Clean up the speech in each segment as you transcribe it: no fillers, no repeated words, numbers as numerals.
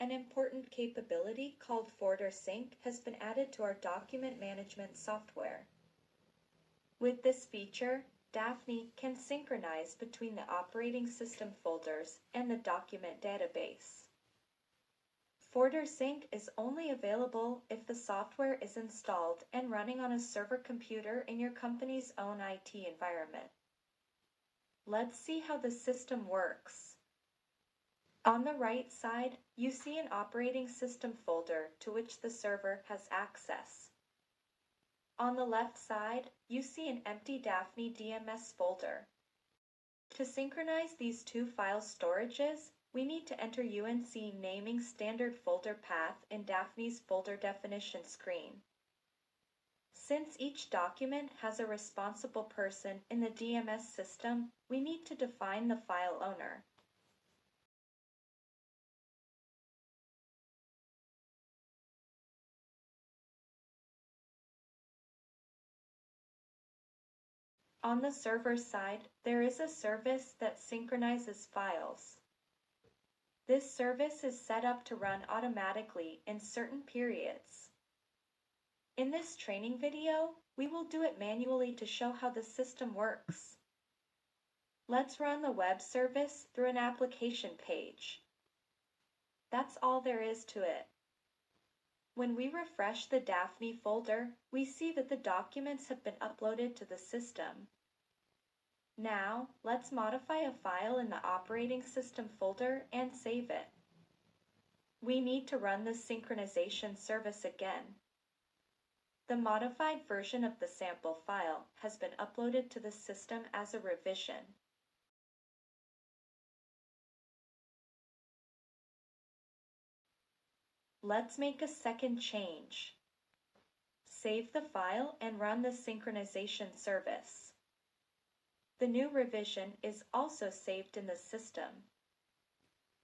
An important capability called FolderSync has been added to our document management software. With this feature, Daphne can synchronize between the operating system folders and the document database. ForderSync is only available if the software is installed and running on a server computer in your company's own IT environment. Let's see how the system works. On the right side, you see an operating system folder to which the server has access. On the left side, you see an empty Daphne DMS folder. To synchronize these two file storages, we need to enter UNC naming standard folder path in Daphne's folder definition screen. Since each document has a responsible person in the DMS system, we need to define the file owner. On the server side, there is a service that synchronizes files. This service is set up to run automatically in certain periods. In this training video, we will do it manually to show how the system works. Let's run the web service through an application page. That's all there is to it. When we refresh the Daphne folder, we see that the documents have been uploaded to the system. Now, let's modify a file in the operating system folder and save it. We need to run the synchronization service again. The modified version of the sample file has been uploaded to the system as a revision. Let's make a second change. Save the file and run the synchronization service. The new revision is also saved in the system.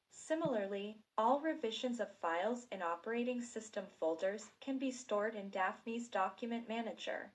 Similarly, all revisions of files in operating system folders can be stored in Daphne's document manager.